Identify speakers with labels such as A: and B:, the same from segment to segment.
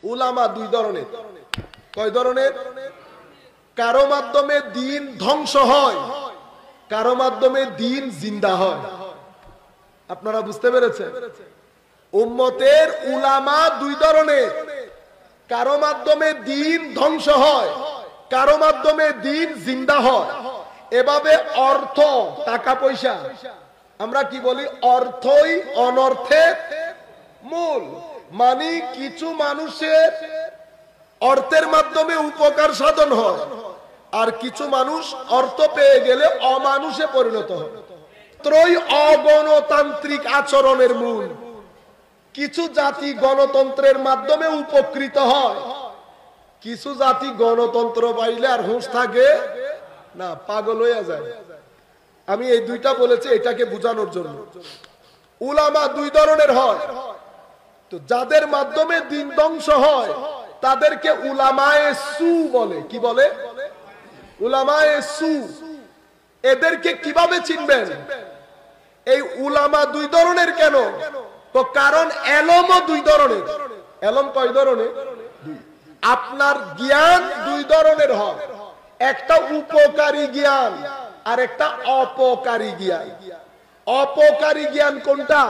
A: উলামা দুই ধরনের। কয় ধরনের? কারো মাধ্যমে দিন ধ্বংস হয়, কারো মাধ্যমে দিন জিন্দা হয়। আপনারা বুঝতে পেরেছেন? উম্মতের উলামা দুই ধরনের, কারো মাধ্যমে দিন ধ্বংস হয়, কারো মাধ্যমে দিন জিন্দা হয়। এভাবে অর্থ, টাকা পয়সা, আমরা কি বলি? অর্থই অনর্থের মূল। মানে কিছু মানুষের অর্থের মাধ্যমে উপকার সাধন হয়, আর কিছু মানুষ অর্থ পেয়ে গেলে অমানুষে পরিণত হয়। ত্রয় অগণতান্ত্রিক আচরণের মূল। কিছু জাতি গণতন্ত্রের মাধ্যমে উপকৃত হয়, কিছু জাতি গণতন্ত্র পাইলে আর হুঁশ থাকে না, পাগল হয়ে যায়। আমি এই দুইটা বলেছি এটাকে বোঝানোর জন্য। উলামা দুই ধরনের হয়, তো যাদের মাধ্যমে দিন ধ্বংস হয় তাদেরকে উলামায়ে সু বলে। কি বলে? উলামায়ে সু। এদেরকে কিভাবে চিনবেন? এই উলামা দুই ধরনের কেন? তো কারণ এলমও দুই ধরনের। এলম কয় ধরনের? আপনার জ্ঞান দুই ধরনের হয়, একটা উপকারী জ্ঞান আর একটা অপকারী জ্ঞান। অপকারী জ্ঞান কোনটা?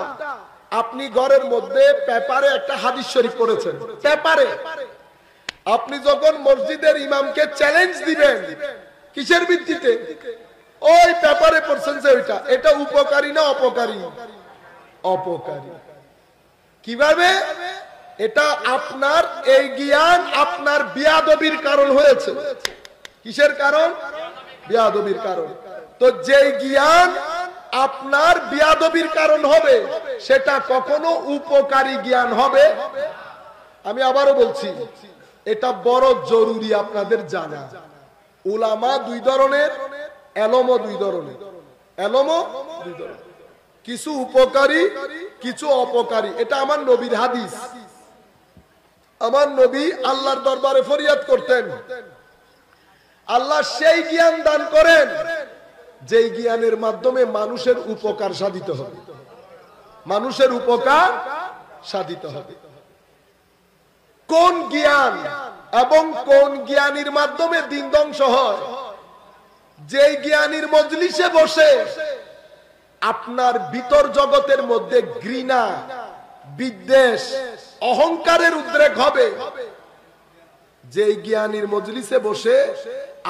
A: আপনি ঘরের মধ্যে পেপারে একটা হাদিস শরীফ পড়েছেন, পেপারে আপনি যখন মসজিদের ইমামকে চ্যালেঞ্জ দিবেন, কিসের ভিত্তিতে? ওই পেপারে পড়ছেন যে ওইটা, এটা উপকারী না অপকারী? অপকারী। কিভাবে? এটা আপনার এই জ্ঞান আপনার বিয়াদবির কারণ হয়েছে। কিসের কারণ? বিয়াদবির কারণ। তো যেই জ্ঞান আপনার বিয়াদবির কারণ হবে সেটা কখনো উপকারী জ্ঞান হবে। আমি আবারও বলছি, এটা বড় জরুরি আপনাদের জানা। উলামা দুই ধরনের, এলমও দুই ধরনের। এলমও দুই ধরনের, কিছু উপকারী কিছু অপকারী। এটা আমার নবীর হাদিস। আমার নবী আল্লাহর দরবারে ফরিয়াদ করতেন, আল্লাহ সেই জ্ঞান দান করেন যেই জ্ঞানের মাধ্যমে মানুষের উপকার সাধিত হবে, মানুষের উপকার সাধিত হবে। কোন জ্ঞান এবং কোন জ্ঞানীর মাধ্যমে দিন ধ্বংস হয়? যেই জ্ঞানীর মজলিসে বসে আপনার ভিতর জগতের মধ্যে ঘৃণা, বিদ্বেষ, অহংকারের উদ্রেক হবে, যেই জ্ঞানীর মজলিসে বসে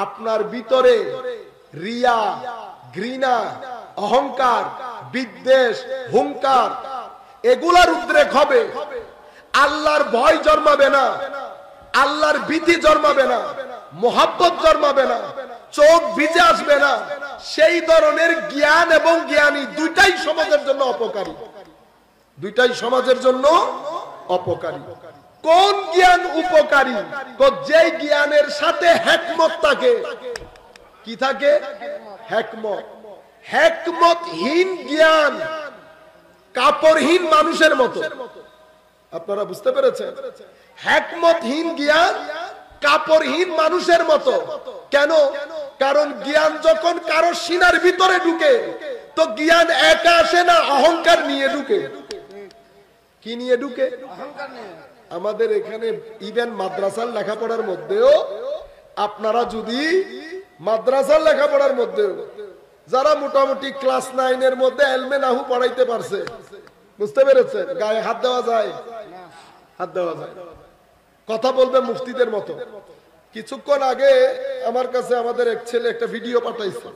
A: আপনার ভিতরে রিয়া, ঘৃণা, অহংকার, বিদ্বেষ, হুঙ্কার এগুলার উদ্রেক হবে, আল্লাহর ভয় জন্মাবে না, আল্লাহর ভীতি জন্মাবে না, মোহাব্বত জন্মাবে না, চোখ ভিজে আসবে না, সেই ধরনের জ্ঞান এবং জ্ঞানী দুইটাই সমাজের জন্য অপকারী। দুইটাই সমাজের জন্য অপকারী। কোন জ্ঞান উপকারী? তো যেই জ্ঞানের সাথে হিকমত থাকে। কি থাকে? হিকমত। হিকমতহীন জ্ঞান কাপড়হীন মানুষের মতো। আপনারা বুঝতে পেরেছেন? হিকমতহীন জ্ঞান কাপড়হীন মানুষের মতো। কেন? কারণ জ্ঞান যখন কারো সিনার ভিতরে ঢুকে তো জ্ঞান একা আসে না, অহংকার নিয়ে ঢুকে। কি নিয়ে ঢুকে? অহংকার নিয়ে। আমাদের এখানে ইভেন মাদ্রাসার লেখাপড়ার মধ্যেও, আপনারা যদি মাদ্রাসার লেখাপড়ার মধ্যেও যারা মোটামুটি ক্লাস 9 এর মধ্যে এলমে নাহু পড়াইতে পারছে, বুঝতে পেরেছেন, গায়ে হাত দেওয়া যায়? হাত দেওয়া যায়। কথা বলবে মুফতিদের মতো। কিছুক্ষণ আগে আমার কাছে আমাদের এক ছেলে একটা ভিডিও পাঠাইছে,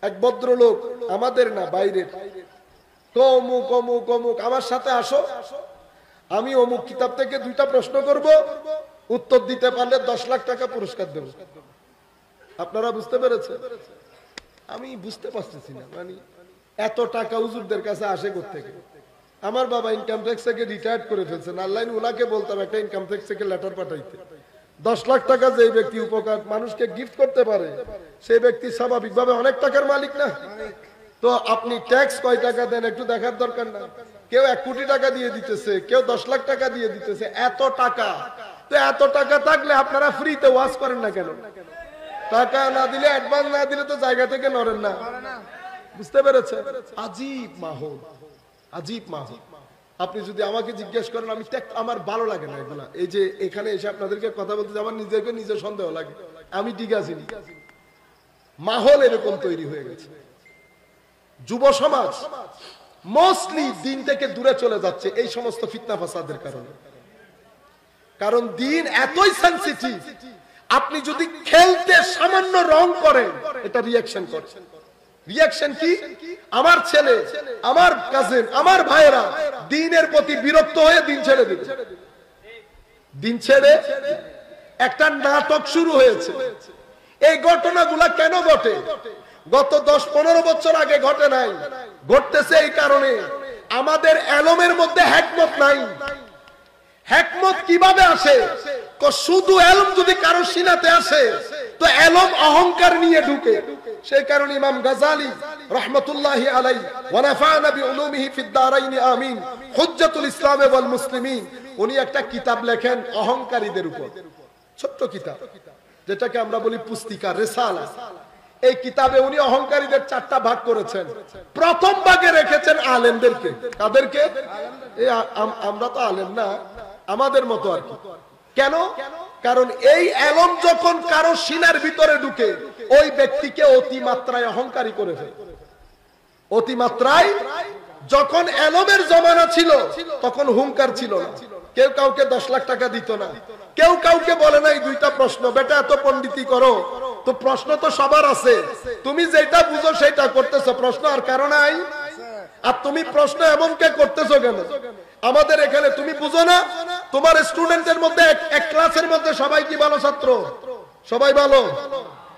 A: এক ভদ্রলোক, আমাদের না বাইরের, তো অমুক অমুক অমুক, আমার সাথে আসো, আমি অমুক কিতাব থেকে 2টা প্রশ্ন করব, উত্তর দিতে পারলে 10 লাখ টাকা পুরস্কার দেব। আপনারা বুঝতে পেরেছেন? আমি বুঝতে পারতেছি না, মানে এত টাকা হুজুরদের কাছে আসে কোত্থেকে? আমার বাবা ইনকাম ট্যাক্স থেকে রিটায়ার্ড করে ফেলছেন, আল্লাহ উনাকে বলতাম একটা ইনকাম ট্যাক্স থেকে লেটার পাঠাইতে। 10 লাখ টাকা যে ব্যক্তি উপকার মানুষকে গিফট করতে পারে সেই ব্যক্তি স্বাভাবিকভাবে অনেক টাকার মালিক না? তো আপনি ট্যাক্স কয় টাকা দেন একটু দেখার দরকার না? কেউ 1 কোটি টাকা দিয়ে দিতেছে, কেউ 10 লাখ টাকা দিয়ে দিতেছে, এত টাকা। তো এত টাকা থাকলে আপনারা ফ্রিতে ওয়াজ করেন না কেন? টাকা না দিলে, অ্যাডভান্স না দিলে তো জায়গা থেকে নড়েন না। বুঝতে পেরেছেন? আজীব মাহৌল, আজীব মাহৌল। আপনি যদি আমাকে জিজ্ঞেস করেন, আমি আমার ভালো লাগে না এগুলা। এই যে এখানে এসে আপনাদেরকে কথা বলতে আমার নিজেকে নিজে সন্দেহ লাগে, আমি ঠিক আছি। মাহল এরকম তৈরি হয়ে গেছে, যুব সমাজ মোস্টলি দিন থেকে দূরে চলে যাচ্ছে এই সমস্ত ফিতনা ফাসাদের কারণে। কারণ দিন এতই সেনসিটিভ, আপনি যদি খেলতে সামান্য রং করেন এটা রিঅ্যাকশন করছেন। রিঅ্যাকশন কি? আমার ছেলে, আমার কাজিন, আমার ভাইয়েরা দ্বীনের প্রতি বিরক্ত হয়ে দিন ছেড়ে দিবে। দিন ছেড়ে একটা নাটক শুরু হয়েছে। এই ঘটনাগুলা কেন ঘটে? গত 10-15 বছর আগে ঘটে নাই, ঘটতেছে এই কারণে আমাদের এলমের মধ্যে হিকমত নাই। হিকমত কিভাবে আসে? শুধু এলম যদি কারো সিনাতে আসে তো এলম অহংকার নিয়ে ঢুকে। সেই কারণে ইমাম গাজালি রাহমাতুল্লাহি আলাইহি ওয়া নাফা'না বিউলুমিহি ফিদ দারাইন আমিন, হুজ্জাতুল ইসলাম ওয়াল মুসলিমিন, উনি একটা কিতাব লেখেন অহংকারীদের উপর, ছোট্ট কিতাব যেটাকে আমরা বলি পুস্তিকা, রিসালা। এই কিতাবে উনি অহংকারীদের 4টা ভাগ করেছেন। প্রথম ভাগে রেখেছেন আলেমদেরকে। কাদেরকে? আমরা তো আলেম না, আমাদের মতো আর কি। কেন? কারণ এই এলম যখন কারো সিনার ভিতরে ঢুকে ওই ব্যক্তিকে অতিমাত্রায় অহংকারী করে ফেলে। অতিমাত্রায়, যখন এলমের জমানা ছিল তখন হুঙ্কার ছিল না, কেউ কাউকে 10 লাখ টাকা দিত না, কেউ কাউকে বলে নাই 2টা প্রশ্ন, বেটা এত পণ্ডিতি করো, তো প্রশ্ন তো সবার আছে, তুমি যেটা বুঝো সেটা করতেছো, প্রশ্ন আর কারো নাই। আর তুমি প্রশ্ন এমন কে করতেছো কেন? আমাদের এখানে তুমি বুঝো না, তোমার স্টুডেন্টের মধ্যে এক ক্লাসের মধ্যে সবাই কি ভালো ছাত্র? সবাই ভালো।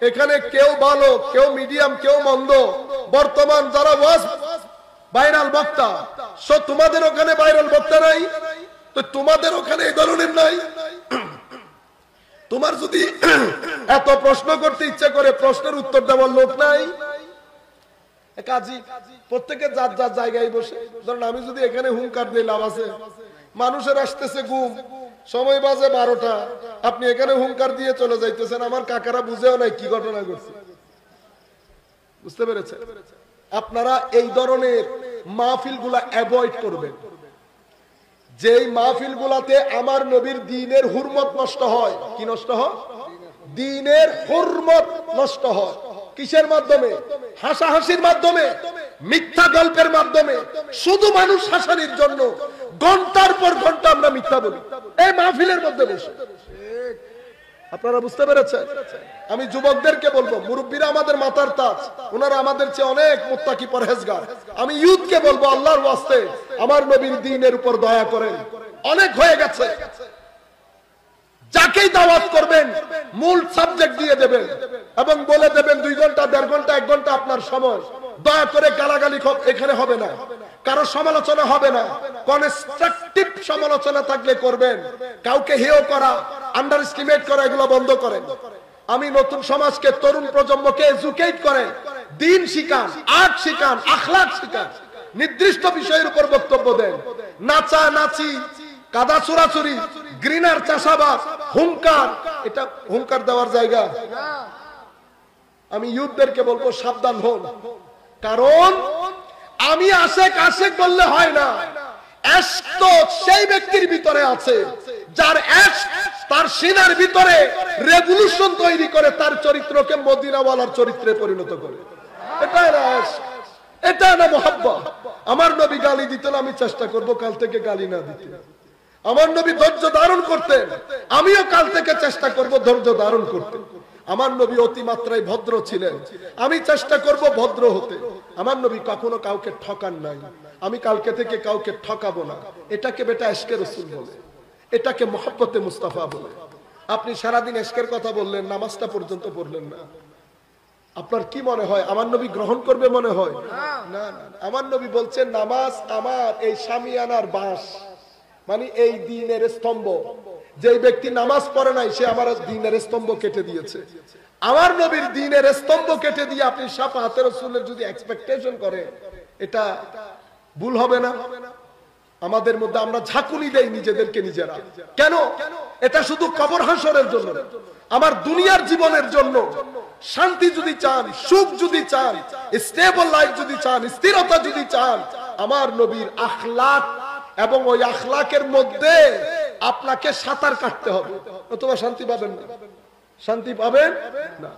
A: এখানে কেউ ভালো, কেউ মিডিয়াম, কেউ মন্দ। বর্তমান যারা ওয়াজ ভাইরাল বক্তা, সো তোমাদের ওখানে ভাইরাল বক্তা নাই, তো তোমাদের ওখানে এই ধরনের নাই। তোমার যদি এত প্রশ্ন করতে ইচ্ছা করে, প্রশ্নের উত্তর দেওয়ার লোক নাই। কাজী প্রত্যেকে যার যার জায়গায় বসে, ধরুন আমি যদি এখানে হুঙ্কার দিই, লাভ আছে? মানুষের আসতেছে ঘুম, সময় বাজে 12টা, আপনি এখানে হুঙ্কার দিয়ে চলে যাইতেছেন, আমার কাকারা বুঝেও নাই কি ঘটনা ঘটছে। বুঝতে পেরেছেন? আপনারা এই ধরনের মাহফিলগুলা অ্যাভয়েড করবেন। যেই মাহফিলগুলাতে আমার নবীর দ্বীনের হুরমত নষ্ট হয়। কি নষ্ট হয়? দ্বীনের হুরমত নষ্ট হয়। কিসের মাধ্যমে? হাসাহাসির মাধ্যমে, মিথ্যা গল্পের মাধ্যমে। শুধু মানুষ হাসানির জন্য ঘন্টার পর ঘন্টা আমরা মিথ্যা বলি এই মাহফিলের মধ্যে বসে। আপনারা বুঝতে পেরেছেন? আমি যুবকদেরকে বলবো, মুরব্বীরা আমাদের মাথার তাজ, ওনারা আমাদের চেয়ে অনেক মুত্তাকি পরহেজগার। আমি ইউথকে বলবো, আল্লাহর ওয়াস্তে আমার নবীর দ্বীনের উপর দয়া করেন। অনেক হয়ে গেছে। যাকেই দাওয়াত করবেন মূল সাবজেক্ট দিয়ে দেবেন এবং বলে দেবেন 2 ঘন্টা, 1.5 ঘন্টা, 1 ঘন্টা আপনার সময়। দয়া করে গালাগালি এখানে হবে না, কারো সমালোচনা হবে না। কনস্ট্রাকটিভ সমালোচনা থাকলে করবেন। কাউকে হেয় করা, আন্ডার এস্টিমেট করা, এগুলো বন্ধ করেন। আমি নতুন সমাজকে, তরুণ প্রজন্মকে এডুকেট করেন, দ্বীন শিখান, আর্ট শিখান, আখলাক শিখান, নির্দিষ্ট বিষয়ের উপর বক্তব্য দেন। নাচা নাচি, কাদা চুরাচুরি, গ্রিনার চাষাবাদ, হুঙ্কার, এটা হুঙ্কার দেওয়ার জায়গা। আমি ইউথদেরকে বলবো সাবধান হন। কারণ আমি আশেক বললে হয় না। এশক তো সেই ব্যক্তির ভিতরে আছে যার এশক তার সিনার ভিতরে রেভলিউশন তৈরি করে, তার চরিত্রকে মদিনাওয়ালার চরিত্রে পরিণত করে। এটাই না এশক, এটা না মোহাব্বত। আমার নবী গালি দিতেন, আমি চেষ্টা করব কাল থেকে গালি না দিতে। আমার নবী ধৈর্য ধারণ করতেন, আমিও কাল থেকে চেষ্টা করব ধৈর্য ধারণ করতে। আমার নবী অতিমাত্রায় ভদ্র ছিলেন, আমি চেষ্টা করব ভদ্র হতে। আমার নবী কখনো কাউকে ঠকান নাই, আমি কালকে থেকে কাউকে ঠকাবো না। এটাকে বেটা এশকে রাসূল বলে, এটাকে মহব্বতে মুস্তাফা বলে। আপনি সারাদিন এশকের কথা বললেন, নামাজটা পর্যন্ত পড়লেন না। আপনার কি মনে হয় আমার নবী গ্রহণ করবে? মনে হয় না। আমার নবী বলছেন, নামাজ আমার এই শামিয়ানার বাঁশ, মানে এই দ্বীনের স্তম্ভ। যে ব্যক্তি নামাজ পড়ে নাই সে আমার দ্বীনের স্তম্ভ কেটে দিয়েছে। আমার নবীর দ্বীনের স্তম্ভ কেটে দিয়ে আপনি শাফাআতে রাসূলের যদি এক্সপেকটেশন করেন, এটা ভুল হবে না? আমাদের মধ্যে আমরা ঝাঁকুনি দেই নিজেদেরকে নিজেরা। কেন? এটা শুধু কবর হাসরের জন্য, আমার দুনিয়ার জীবনের জন্য। শান্তি যদি চান, সুখ যদি চান, স্টেবল লাইফ যদি চান, স্থিরতা যদি চান, আমার নবীর আখলাক এবং ওই আখলাকের মধ্যে আপনাকে সাঁতার কাটতে হবে, অথবা শান্তি পাবেন না। শান্তি পাবেন না।